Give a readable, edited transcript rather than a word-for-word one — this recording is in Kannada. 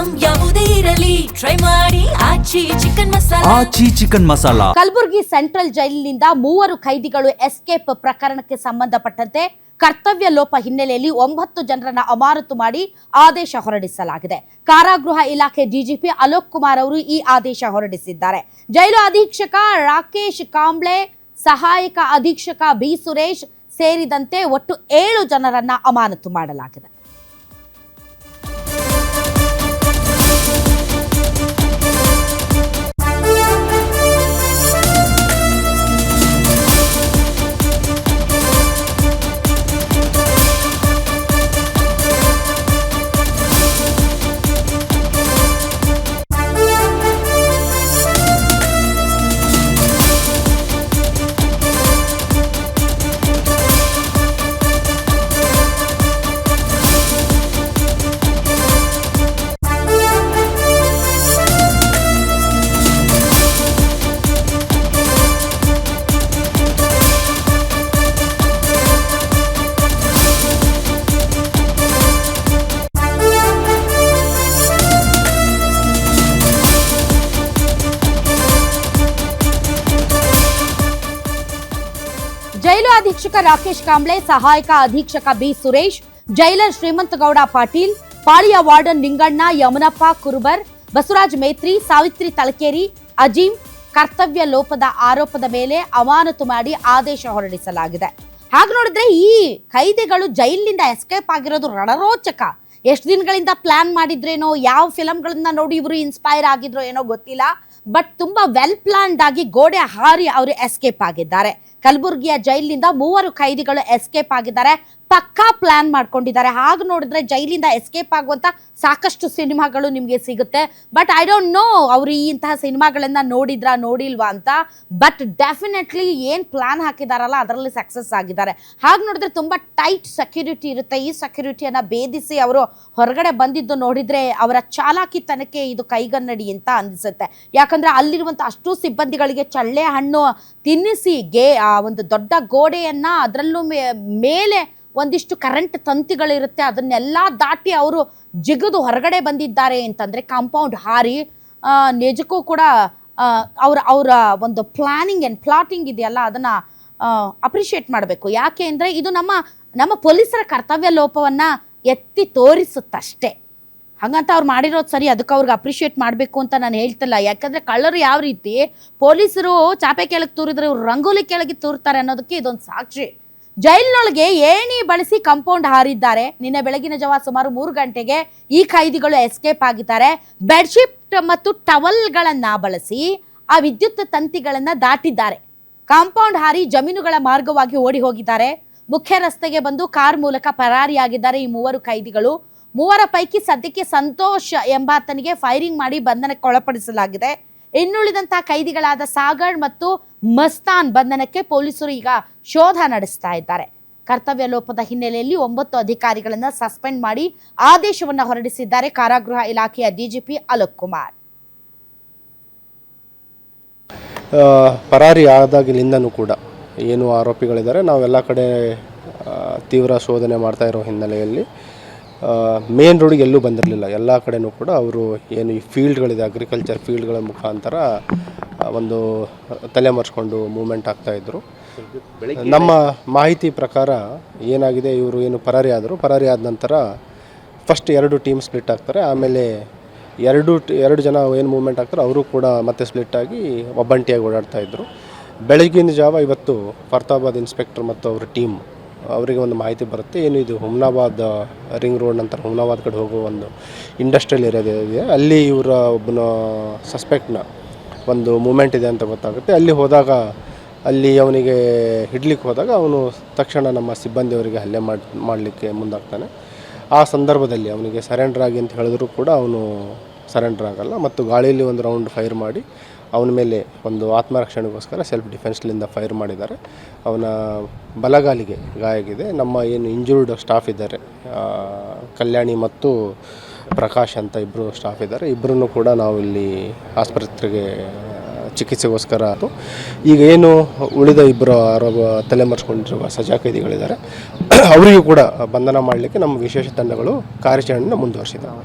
ಐಟಂ ಯಾವುದೇ ಇರಲಿ ಟ್ರೈ ಮಾಡಿ ಆಚಿ ಚಿಕನ್ ಮಸಾಲಾ. ಕಲಬುರಗಿ ಸೆಂಟ್ರಲ್ ಜೈಲಿನಿಂದ 3 ಖೈದಿಗಳು ಎಸ್ಕೇಪ್ ಪ್ರಕರಣಕ್ಕೆ ಸಂಬಂಧಪಟ್ಟಂತೆ ಕರ್ತವ್ಯ ಲೋಪ ಹಿನ್ನೆಲೆಯಲ್ಲಿ 9 ಜನರನ್ನ ಅಮಾನತು ಮಾಡಿ ಆದೇಶ ಹೊರಡಿಸಲಾಗಿದೆ. ಕಾರಾಗೃಹ ಇಲಾಖೆ ಡಿಜಿಪಿ ಅಲೋಕ್ ಕುಮಾರ್ ಅವರು ಈ ಆದೇಶ ಹೊರಡಿಸಿದ್ದಾರೆ. ಜೈಲು ಅಧೀಕ್ಷಕ ರಾಕೇಶ್ ಕಾಂಬ್ಳೆ, ಸಹಾಯಕ ಅಧೀಕ್ಷಕ ಬಿ ಸುರೇಶ್ ಸೇರಿದಂತೆ ಒಟ್ಟು 7 ಜನರನ್ನ ಅಮಾನತು ಮಾಡಲಾಗಿದೆ. ಜೈಲು ಅಧೀಕ್ಷಕ ರಾಕೇಶ್ ಕಾಂಬ್ಳೆ, ಸಹಾಯಕ ಅಧೀಕ್ಷಕ ಬಿ ಸುರೇಶ್, ಜೈಲರ್ ಶ್ರೀಮಂತಗೌಡ ಪಾಟೀಲ್, ಪಾಳಿಯ ವಾರ್ಡನ್ ಲಿಂಗಣ್ಣ, ಯಮನಪ್ಪ ಕುರುಬರ್, ಬಸವರಾಜ್ ಮೇತ್ರಿ, ಸಾವಿತ್ರಿ ತಲಕೇರಿ, ಅಜೀಂ ಕರ್ತವ್ಯ ಲೋಪದ ಆರೋಪದ ಮೇಲೆ ಅಮಾನತು ಮಾಡಿ ಆದೇಶ ಹೊರಡಿಸಲಾಗಿದೆ. ಹಾಗೆ ನೋಡಿದ್ರೆ ಈ ಖೈದಿಗಳು ಜೈಲಿನಿಂದ ಎಸ್ಕೇಪ್ ಆಗಿರೋದು ರಣರೋಚಕ. ಎಷ್ಟು ದಿನಗಳಿಂದ ಪ್ಲಾನ್ ಮಾಡಿದ್ರೇನೋ, ಯಾವ ಫಿಲಂಗಳನ್ನ ನೋಡಿ ಇವರು ಇನ್ಸ್ಪೈರ್ ಆಗಿದ್ರೋ ಏನೋ ಗೊತ್ತಿಲ್ಲ. ಬಟ್ ತುಂಬಾ ವೆಲ್ ಪ್ಲಾನ್ಡ್ ಆಗಿ ಗೋಡೆ ಹಾರಿ ಅವರು ಎಸ್ಕೇಪ್ ಆಗಿದ್ದಾರೆ. ಕಲಬುರಗಿಯ ಜೈಲಿನಿಂದ 3 ಖೈದಿಗಳು ಎಸ್ಕೇಪ್ ಆಗಿದ್ದಾರೆ. ಪಕ್ಕಾ ಪ್ಲಾನ್ ಮಾಡ್ಕೊಂಡಿದ್ದಾರೆ. ಹಾಗೆ ನೋಡಿದ್ರೆ ಜೈಲಿಂದ ಎಸ್ಕೇಪ್ ಆಗುವಂತ ಸಾಕಷ್ಟು ಸಿನಿಮಾಗಳು ನಿಮಗೆ ಸಿಗುತ್ತೆ. ಬಟ್ ಐ ಡೋಂಟ್ ನೋ ಅವರು ಇಂತಹ ಸಿನಿಮಾಗಳನ್ನ ನೋಡಿಲ್ವಾ ಅಂತ. ಬಟ್ ಡೆಫಿನೆಟ್ಲಿ ಏನ್ ಪ್ಲಾನ್ ಹಾಕಿದಾರಲ್ಲ ಅದರಲ್ಲಿ ಸಕ್ಸಸ್ ಆಗಿದ್ದಾರೆ. ಹಾಗೆ ನೋಡಿದ್ರೆ ತುಂಬಾ ಟೈಟ್ ಸೆಕ್ಯೂರಿಟಿ ಇರುತ್ತೆ. ಈ ಸೆಕ್ಯೂರಿಟಿಯನ್ನ ಭೇದಿಸಿ ಅವರು ಹೊರಗಡೆ ಬಂದಿದ್ದು ನೋಡಿದ್ರೆ ಅವರ ಚಾಲಾಕಿತನಕ್ಕೆ ಇದು ಕೈಗನ್ನಡಿ ಅಂತ ಅನಿಸುತ್ತೆ. ಯಾಕಂದ್ರೆ ಅಲ್ಲಿರುವಂತ ಅಷ್ಟು ಸಿಬ್ಬಂದಿಗಳಿಗೆ ಚಳ್ಳೆ ಹಣ್ಣು ತಿನ್ನಿಸಿ ಒಂದು ದೊಡ್ಡ ಗೋಡೆಯನ್ನ ಅದರಲ್ಲೂ ಮೇಲೆ ಒಂದಿಷ್ಟು ಕರೆಂಟ್ ತಂತಿಗಳಿರುತ್ತೆ, ಅದನ್ನೆಲ್ಲ ದಾಟಿ ಅವರು ಜಿಗಿದು ಹೊರಗಡೆ ಬಂದಿದ್ದಾರೆ ಅಂತಂದರೆ ಕಾಂಪೌಂಡ್ ಹಾರಿ ನಿಜಕ್ಕೂ ಕೂಡ ಅವರ ಒಂದು ಪ್ಲಾನಿಂಗ್ ಆ್ಯಂಡ್ ಪ್ಲಾಟಿಂಗ್ ಇದೆಯಲ್ಲ ಅದನ್ನು ಅಪ್ರಿಷಿಯೇಟ್ ಮಾಡಬೇಕು. ಯಾಕೆ ಅಂದರೆ ಇದು ನಮ್ಮ ಪೊಲೀಸರ ಕರ್ತವ್ಯ ಲೋಪವನ್ನು ಎತ್ತಿ ತೋರಿಸುತ್ತಷ್ಟೇ. ಹಾಗಂತ ಅವ್ರು ಮಾಡಿರೋದು ಸರಿ, ಅದಕ್ಕೆ ಅವ್ರಿಗೆ ಅಪ್ರಿಷಿಯೇಟ್ ಮಾಡಬೇಕು ಅಂತ ನಾನು ಹೇಳ್ತಿಲ್ಲ. ಯಾಕಂದರೆ ಕಳ್ಳರು ಯಾವ ರೀತಿ ಪೊಲೀಸರು ಚಾಪೆ ಕೆಳಗೆ ತೂರಿದ್ರೆ ಇವ್ರು ರಂಗೋಲಿ ಕೆಳಗೆ ತೂರ್ತಾರೆ ಅನ್ನೋದಕ್ಕೆ ಇದೊಂದು ಸಾಕ್ಷಿ. ಜೈಲಿನೊಳಗೆ ಏಣಿ ಬಳಸಿ ಕಾಂಪೌಂಡ್ ಹಾರಿದ್ದಾರೆ. ನಿನ್ನೆ ಬೆಳಗಿನ ಜಾವ ಸುಮಾರು 3 ಗಂಟೆಗೆ ಈ ಖೈದಿಗಳು ಎಸ್ಕೇಪ್ ಆಗಿದ್ದಾರೆ. ಬೆಡ್ಶೀಟ್ ಮತ್ತು ಟವಲ್ಗಳನ್ನ ಬಳಸಿ ಆ ವಿದ್ಯುತ್ ತಂತಿಗಳನ್ನ ದಾಟಿದ್ದಾರೆ. ಕಾಂಪೌಂಡ್ ಹಾರಿ ಜಮೀನುಗಳ ಮಾರ್ಗವಾಗಿ ಓಡಿ ಹೋಗಿದ್ದಾರೆ. ಮುಖ್ಯ ರಸ್ತೆಗೆ ಬಂದು ಕಾರ್ ಮೂಲಕ ಪರಾರಿಯಾಗಿದ್ದಾರೆ ಈ 3 ಖೈದಿಗಳು. 3 ಪೈಕಿ ಸದ್ಯಕ್ಕೆ ಸಂತೋಷ್ ಎಂಬಾತನಿಗೆ ಫೈರಿಂಗ್ ಮಾಡಿ ಬಂಧನಕ್ಕೆ ಒಳಪಡಿಸಲಾಗಿದೆ. ಇನ್ನುಳಿದಂತಹ ಖೈದಿಗಳಾದ ಸಾಗರ್ ಮತ್ತು ಮಸ್ತಾನ್ ಬಂಧನಕ್ಕೆ ಪೊಲೀಸರು ಈಗ ಶೋಧ ನಡೆಸ್ತಾ ಇದ್ದಾರೆ. ಕರ್ತವ್ಯ ಲೋಪದ ಹಿನ್ನೆಲೆಯಲ್ಲಿ 9 ಅಧಿಕಾರಿಗಳನ್ನ ಸಸ್ಪೆಂಡ್ ಮಾಡಿ ಆದೇಶವನ್ನು ಹೊರಡಿಸಿದ್ದಾರೆ ಕಾರಾಗೃಹ ಇಲಾಖೆಯ ಡಿಜಿಪಿ ಅಲೋಕ್ ಕುಮಾರ್. ಪರಾರಿ ಆದಾಗಲಿಂದನೂ ಕೂಡ ಏನು ಆರೋಪಿಗಳಿದ್ದಾರೆ ನಾವೆಲ್ಲ ಕಡೆ ತೀವ್ರ ಶೋಧನೆ ಮಾಡ್ತಾ ಇರೋ ಹಿನ್ನೆಲೆಯಲ್ಲಿ ಮೇನ್ ರೋಡಿಗೆ ಎಲ್ಲೂ ಬಂದಿರಲಿಲ್ಲ. ಎಲ್ಲ ಕಡೆನೂ ಕೂಡ ಅವರು ಏನು ಈ ಫೀಲ್ಡ್ಗಳಿದೆ ಅಗ್ರಿಕಲ್ಚರ್ ಫೀಲ್ಡ್ಗಳ ಮುಖಾಂತರ ಒಂದು ತಲೆಮರೆಸ್ಕೊಂಡು ಮೂವ್ಮೆಂಟ್ ಆಗ್ತಾಯಿದ್ರು. ನಮ್ಮ ಮಾಹಿತಿ ಪ್ರಕಾರ ಏನಾಗಿದೆ, ಇವರು ಏನು ಪರಾರಿ ಆದ ನಂತರ ಫಸ್ಟ್ 2 ಟೀಮ್ ಸ್ಪ್ಲಿಟ್ ಆಗ್ತಾರೆ. ಆಮೇಲೆ ಎರಡು ಜನ ಏನು ಮೂವ್ಮೆಂಟ್ ಆಗ್ತಾರೆ ಅವರು ಕೂಡ ಮತ್ತೆ ಸ್ಪ್ಲಿಟ್ ಆಗಿ ಒಬ್ಬಂಟಿಯಾಗಿ ಓಡಾಡ್ತಾಯಿದ್ರು. ಬೆಳಗಿನ ಜಾವ ಇವತ್ತು ಫರ್ತಾಬಾದ್ ಇನ್ಸ್ಪೆಕ್ಟರ್ ಮತ್ತು ಅವರ ಟೀಮ್ ಅವರಿಗೆ ಒಂದು ಮಾಹಿತಿ ಬರುತ್ತೆ. ಏನು ಇದು ಹುಮ್ನಾಬಾದ್ ರಿಂಗ್ ರೋಡ್ ನಂತರ ಹುಮ್ನಾಬಾದ್ ಕಡೆ ಹೋಗೋ ಒಂದು ಇಂಡಸ್ಟ್ರಿಯಲ್ ಏರಿಯಾ ಇದೆ, ಅಲ್ಲಿ ಇವರ ಒಬ್ಬನ ಸಸ್ಪೆಕ್ಟ್ನ ಒಂದು ಮೂಮೆಂಟ್ ಇದೆ ಅಂತ ಗೊತ್ತಾಗುತ್ತೆ. ಅಲ್ಲಿ ಹೋದಾಗ ಅವನಿಗೆ ಹಿಡ್ಲಿಕ್ಕೆ ಹೋದಾಗ ಅವನು ತಕ್ಷಣ ನಮ್ಮ ಸಿಬ್ಬಂದಿಯವರಿಗೆ ಹಲ್ಲೆ ಮಾಡಲಿಕ್ಕೆ ಮುಂದಾಗ್ತಾನೆ. ಆ ಸಂದರ್ಭದಲ್ಲಿ ಅವನಿಗೆ ಸರೆಂಡರ್ ಆಗಿ ಅಂತ ಹೇಳಿದ್ರು ಕೂಡ ಅವನು ಸರೆಂಡರ್ ಆಗಲ್ಲ ಮತ್ತು ಗಾಳಿಯಲ್ಲಿ ಒಂದು ರೌಂಡ್ ಫೈರ್ ಮಾಡಿ ಅವನ ಮೇಲೆ ಒಂದು ಆತ್ಮರಕ್ಷಣೆಗೋಸ್ಕರ ಸೆಲ್ಫ್ ಡಿಫೆನ್ಸ್ಲಿಂದ ಫೈರ್ ಮಾಡಿದ್ದಾರೆ. ಅವನ ಬಲಗಾಲಿಗೆ ಗಾಯ ಆಗಿದೆ. ನಮ್ಮ ಏನು ಇಂಜೂರ್ಡ್ ಸ್ಟಾಫ್ ಇದ್ದಾರೆ, ಕಲ್ಯಾಣಿ ಮತ್ತು ಪ್ರಕಾಶ್ ಅಂತ ಇಬ್ಬರು ಸ್ಟಾಫ್ ಇದ್ದಾರೆ. ಇಬ್ಬರನ್ನು ಕೂಡ ನಾವು ಇಲ್ಲಿ ಆಸ್ಪತ್ರೆಗೆ ಚಿಕಿತ್ಸೆಗೋಸ್ಕರ ಈಗ ಏನು ಉಳಿದ ಇಬ್ಬರು ತಲೆಮರೆಸ್ಕೊಂಡಿರುವ ಸಜಾ ಕೈದಿಗಳಿದ್ದಾರೆ ಅವರಿಗೂ ಕೂಡ ಬಂಧನ ಮಾಡಲಿಕ್ಕೆ ನಮ್ಮ ವಿಶೇಷ ತಂಡಗಳು ಕಾರ್ಯಾಚರಣೆಯನ್ನು ಮುಂದುವರಿಸಿದ್ದಾರೆ.